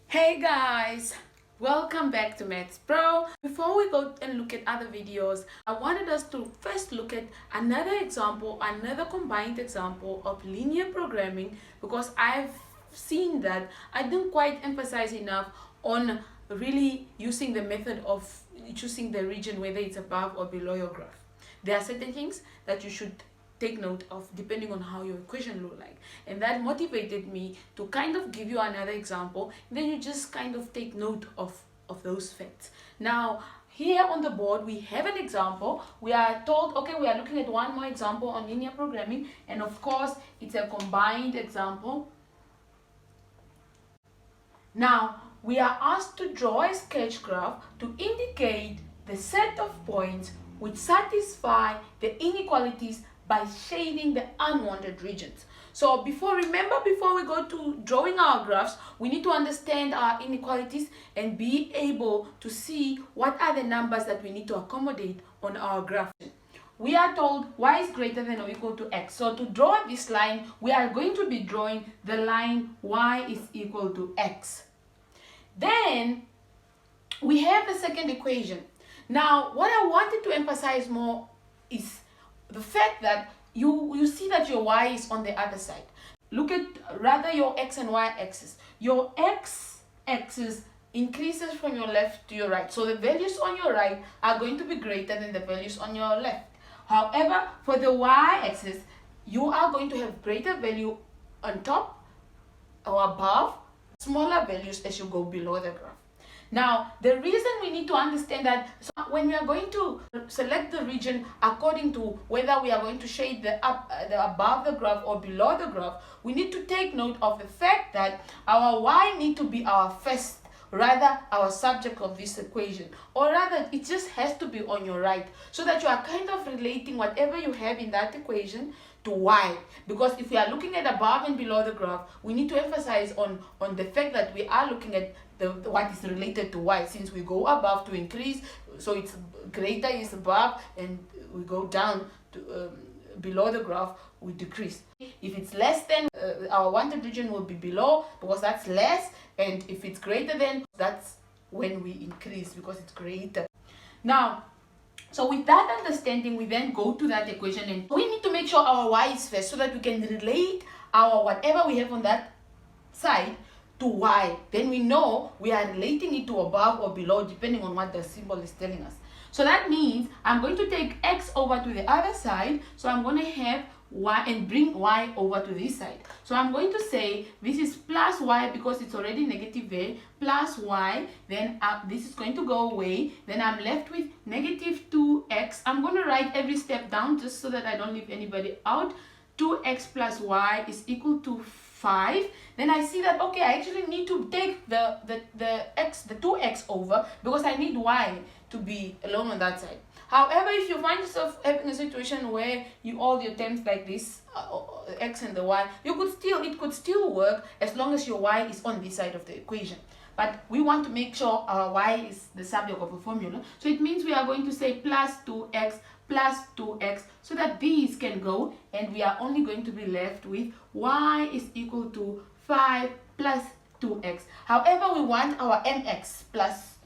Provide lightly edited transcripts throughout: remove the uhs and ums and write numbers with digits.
Hey guys, welcome back to Maths Pro. Before we go and look at other videos, I wanted us to first look at another example, another combined example of linear programming, because I've seen that I didn't quite emphasize enough on really using the method of choosing the region, whether it's above or below your graph. There are certain things that you should take note of depending on how your equation look like, and that motivated me to kind of give you another example. Then you just kind of take note of those facts. Now here on the board we have an example. We are told, okay, we are looking at one more example on linear programming, and of course it's a combined example. Now we are asked to draw a sketch graph to indicate the set of points which satisfy the inequalities by shading the unwanted regions. So before we go to drawing our graphs, we need to understand our inequalities and be able to see what are the numbers that we need to accommodate on our graph. We are told y is greater than or equal to x. So to draw this line, we are going to be drawing the line y is equal to x. Then we have the second equation. Now what I wanted to emphasize more is the fact that you see that your y is on the other side. Look at rather your x and y axis. Your x axis increases from your left to your right. So the values on your right are going to be greater than the values on your left. However, for the y axis, you are going to have greater value on top or above, smaller values as you go below the graph. Now, the reason we need to understand that, so when we are going to select the region according to whether we are going to shade the above the graph or below the graph, we need to take note of the fact that our y need to be our first, rather our subject of this equation, or rather it just has to be on your right, so that you are kind of relating whatever you have in that equation to y. Because if we are looking at above and below the graph, we need to emphasize on the fact that we are looking at what is related to y, since we go above to increase, so it's greater is above, and we go down to below the graph, we decrease. If it's less than, our wanted region will be below because that's less, and if it's greater than, that's when we increase because it's greater. Now, so with that understanding, we then go to that equation, and we need to make sure our y is first so that we can relate our whatever we have on that side to y. Then we know we are relating it to above or below depending on what the symbol is telling us. So that means I'm going to take x over to the other side. So I'm going to have y and bring y over to this side. So I'm going to say this is plus y because it's already negative there, plus y, then this is going to go away, then I'm left with negative 2x. I'm going to write every step down just so that I don't leave anybody out. 2x plus y is equal to 5. Then I see that, okay, I actually need to take the 2x over because I need y to be alone on that side. However, if you find yourself having a situation where you all your terms like this, x and the y, it could still work as long as your y is on this side of the equation. But we want to make sure our y is the subject of a formula. So it means we are going to say plus 2x plus 2x, so that these can go, and we are only going to be left with y is equal to 5 plus 2x. However, we want our mx plus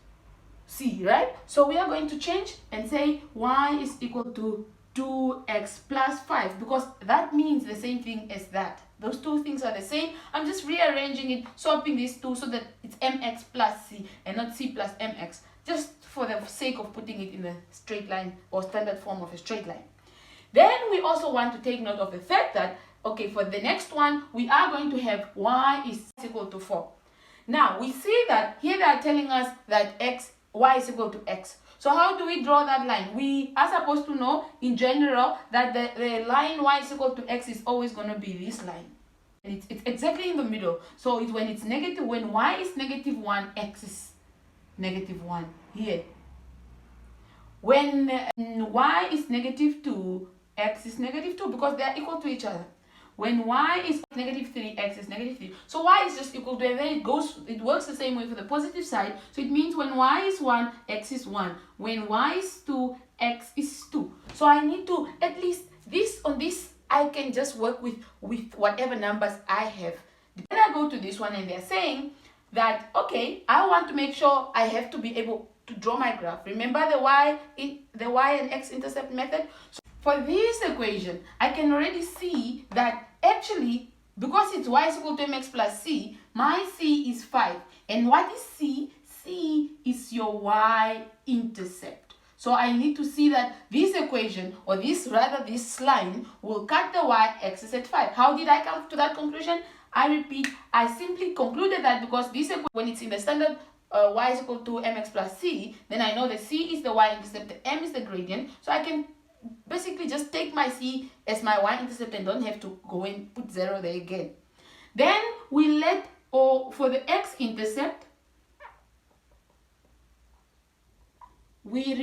c, right? So we are going to change and say y is equal to 2x plus 5, because that means the same thing as that. Those two things are the same. I'm just rearranging it, swapping these two so that it's mx plus c and not c plus mx, just for the sake of putting it in a straight line or standard form of a straight line. Then we also want to take note of the fact that, okay, for the next one, we are going to have y is equal to 4. Now, we see that here they are telling us that y is equal to x. So how do we draw that line? We are supposed to know in general that the line y is equal to x is always going to be this line. And it's exactly in the middle. So when y is negative 1, x is negative 1 here. When y is negative 2, x is negative 2 because they are equal to each other. When y is negative 3, x is negative 3. So y is just equal to, and then it works the same way for the positive side. So it means when y is 1, x is 1. When y is 2, x is 2. So I need to, at least on this, I can just work with whatever numbers I have. Then I go to this one and they're saying that, okay, I want to make sure I have to be able to draw my graph. Remember the y and x-intercept method? So for this equation, I can already see that actually, because it's y is equal to mx plus c, my c is 5. And what is c? C is your y-intercept. So I need to see that this equation, or this line, will cut the y-axis at 5. How did I come to that conclusion? I repeat, I simply concluded that because this equation, when it's in the standard y is equal to mx plus c, then I know the c is the y-intercept, the m is the gradient, so I can basically just take my c as my y-intercept and don't have to go and put 0 there again. Then we let, or for the x-intercept, we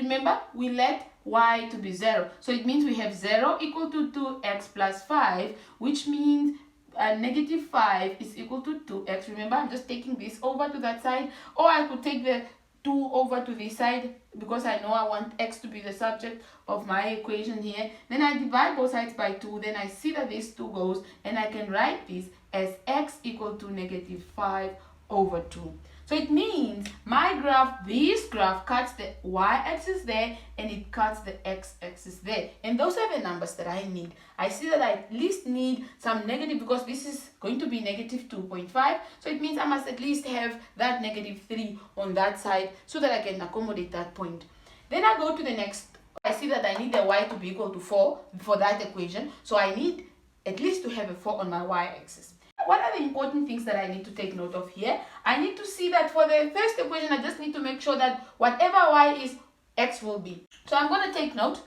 let y to be 0. So it means we have 0 equal to 2x plus 5, which means negative 5 is equal to 2x. Remember, I'm just taking this over to that side, or I could take the 2 over to this side because I know I want x to be the subject of my equation here. Then I divide both sides by 2. Then I see that this 2 goes, and I can write this as x equal to negative 5 over 2. So it means my graph, this graph cuts the y-axis there and it cuts the x-axis there. And those are the numbers that I need. I see that I at least need some negative because this is going to be negative 2.5. So it means I must at least have that negative 3 on that side so that I can accommodate that point. Then I go to the next. I see that I need the y to be equal to 4 for that equation. So I need at least to have a 4 on my y-axis. What are the important things that I need to take note of here? I need to see that for the first equation, I just need to make sure that whatever y is, x will be. So I'm going to take note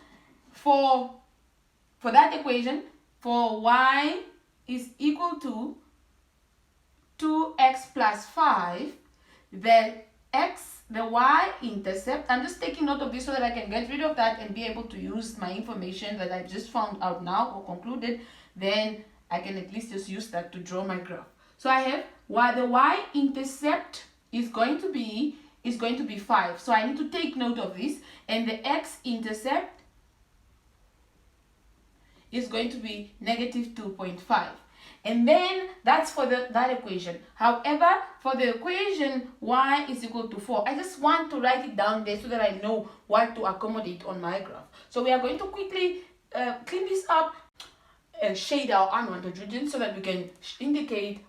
for that equation, for y is equal to 2x plus 5, the y-intercept, I'm just taking note of this so that I can get rid of that and be able to use my information that I just found out now or concluded. Then I can at least just use that to draw my graph. So I have the y-intercept is going to be 5. So I need to take note of this, and the x-intercept is going to be negative 2.5. And then that's for that equation. However, for the equation y is equal to 4, I just want to write it down there so that I know what to accommodate on my graph. So we are going to quickly clean this up and shade our unwanted region so that we can indicate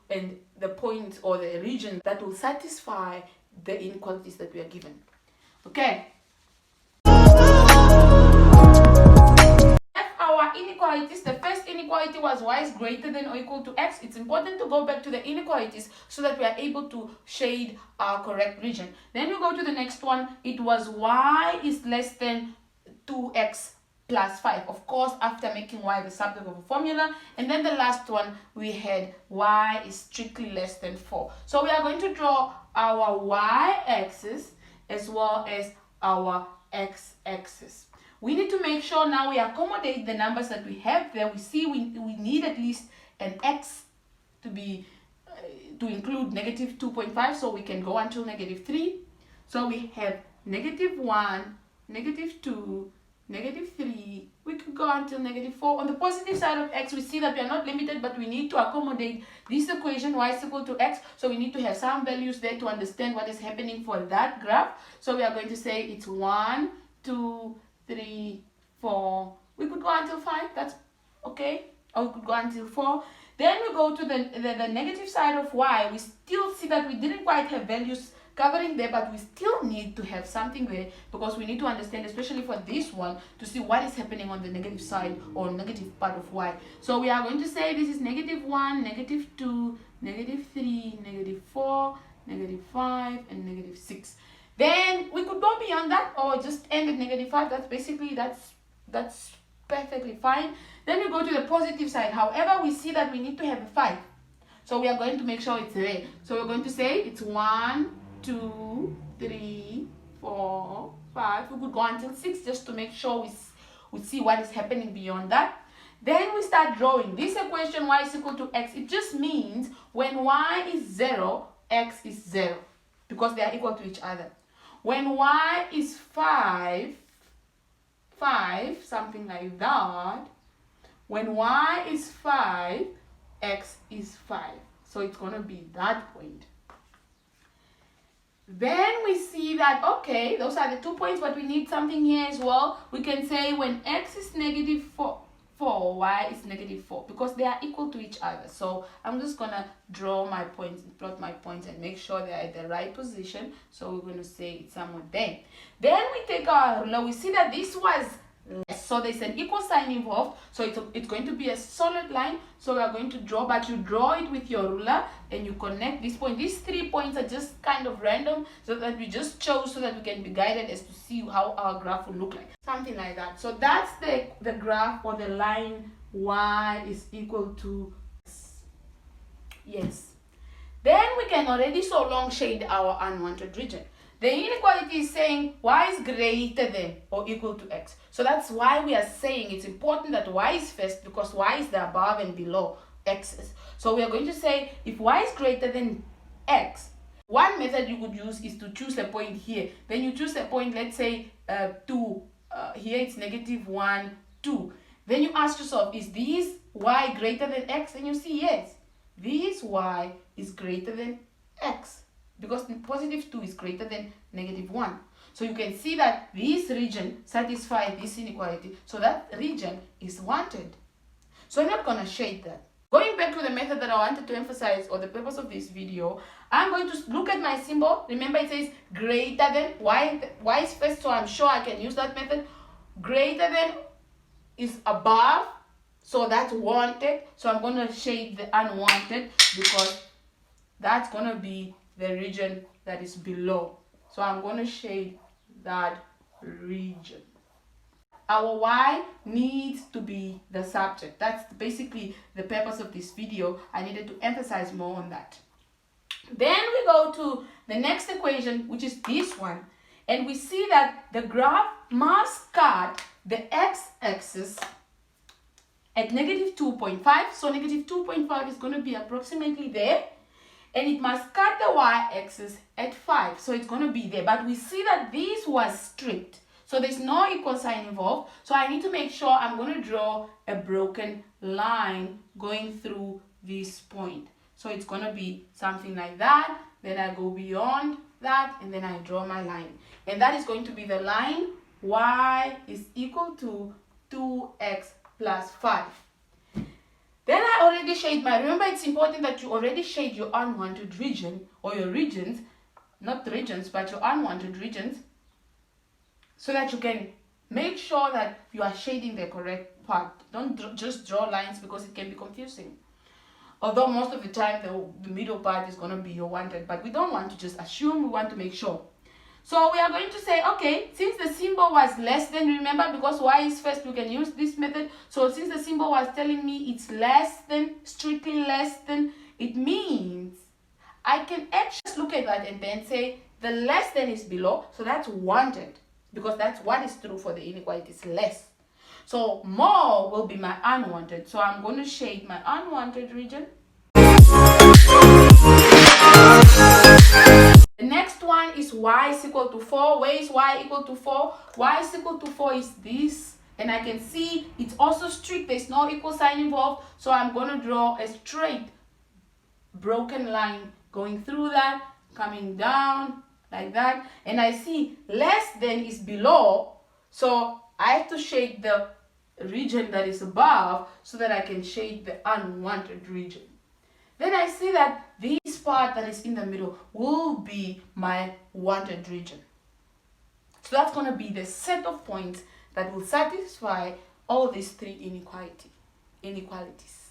the point or the region that will satisfy the inequalities that we are given. Okay. Our inequalities, the first inequality was y is greater than or equal to x. It's important to go back to the inequalities so that we are able to shade our correct region. Then we go to the next one. It was y is less than 2x plus 5, of course, after making y the subject of a formula. And then the last one, we had y is strictly less than 4. So we are going to draw our y-axis as well as our x-axis. We need to make sure now we accommodate the numbers that we have there. We see we need at least an x to be to include negative 2.5, so we can go until negative 3. So we have negative 1, negative 2, negative 3, we could go until negative 4. On the positive side of x, we see that we are not limited, but we need to accommodate this equation y is equal to x. So we need to have some values there to understand what is happening for that graph. So we are going to say it's 1, 2, 3, 4. We could go until 5, that's okay. Or we could go until 4. Then we go to the negative side of y. We still see that we didn't quite have values covering there, but we still need to have something there because we need to understand, especially for this one, to see what is happening on the negative side or negative part of y. So we are going to say this is negative 1, negative 2, negative 3, negative 4, negative 5, and negative 6. Then we could go beyond that or just end at negative 5. That's perfectly fine. Then we go to the positive side. However, we see that we need to have a 5. So we are going to make sure it's there. So we're going to say it's 1, 2, 3, 4, 5. We could go until 6 just to make sure we see what is happening beyond that. Then we start drawing this equation y is equal to x. It just means when y is 0, x is 0 because they are equal to each other. When y is 5, something like that. When y is 5, x is 5. So it's going to be that point. Then we see that, okay, those are the 2 points, but we need something here as well. We can say when x is negative 4, y is negative 4, because they are equal to each other. So I'm just going to draw my points, plot my points, and make sure they're at the right position. So we're going to say it's somewhere there. Then we take our ruler. We see that this was less, so there's an equal sign involved, so it's going to be a solid line. So we are going to draw, but you draw it with your ruler and you connect this point. These 3 points are just kind of random, so that we just chose so that we can be guided as to see how our graph will look like, something like that. So that's the graph, or the line y is equal to yes. Then we can already so long shade our unwanted region. The inequality is saying y is greater than or equal to x. So that's why we are saying it's important that y is first, because y is the above and below x's. So we are going to say if y is greater than x, one method you could use is to choose a point here. Then you choose a point, let's say 2. Here it's negative 1, 2. Then you ask yourself, is this y greater than x? And you see, yes, this y is greater than x, because positive 2 is greater than negative 1. So you can see that this region satisfies this inequality. So that region is wanted. So I'm not going to shade that. Going back to the method that I wanted to emphasize, or the purpose of this video, I'm going to look at my symbol. Remember, it says greater than. Y is first, so I'm sure I can use that method. Greater than is above, so that's wanted. So I'm going to shade the unwanted, because that's going to be the region that is below. So I'm going to shade that region. Our y needs to be the subject. That's basically the purpose of this video. I needed to emphasize more on that. Then we go to the next equation, which is this one. And we see that the graph must cut the x-axis at negative 2.5. So negative 2.5 is going to be approximately there. And it must cut the y-axis at 5. So it's going to be there. But we see that this was stripped. So there's no equal sign involved. So I need to make sure I'm going to draw a broken line going through this point. So it's going to be something like that. Then I go beyond that, and then I draw my line. And that is going to be the line y is equal to 2x plus 5. Then I already shade my, remember it's important that you already shade your unwanted region, or your regions, not regions, but your unwanted regions, so that you can make sure that you are shading the correct part. Don't just draw lines, because it can be confusing. Although most of the time the middle part is going to be your wanted, but we don't want to just assume, we want to make sure. So we are going to say, okay, since the symbol was less than, remember, because y is first, we can use this method. So since the symbol was telling me it's less than, strictly less than, it means I can actually look at that and then say the less than is below. So that's wanted, because that's what is true for the inequality, it's less. So more will be my unwanted. So I'm going to shade my unwanted region. The next one is y is equal to 4. Where is y equal to 4? Y is equal to 4 is this. And I can see it's also strict. There's no equal sign involved. So I'm going to draw a straight broken line going through that, coming down like that. And I see less than is below. So I have to shade the region that is above so that I can shade the unwanted region. Then I see that this part that is in the middle will be my wanted region. So that's going to be the set of points that will satisfy all these 3 inequalities.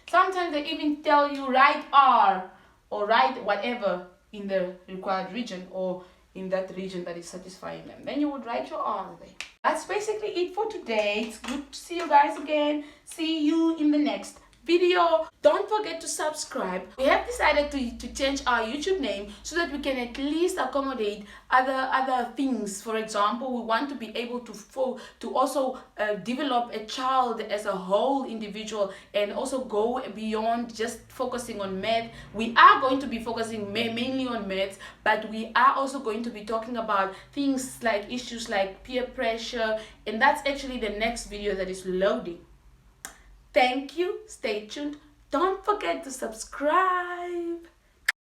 Sometimes they even tell you write R or write whatever in the required region, or in that region that is satisfying them. Then you would write your R there. That's basically it for today. It's good to see you guys again. See you in the next video. Don't forget to subscribe. We have decided to change our YouTube name so that we can at least accommodate other things. For example, we want to be able to also develop a child as a whole individual, and also go beyond just focusing on math. We are going to be focusing mainly on maths, but we are also going to be talking about things like issues like peer pressure, and that's actually the next video that is loading. Thank you. Stay tuned. Don't forget to subscribe.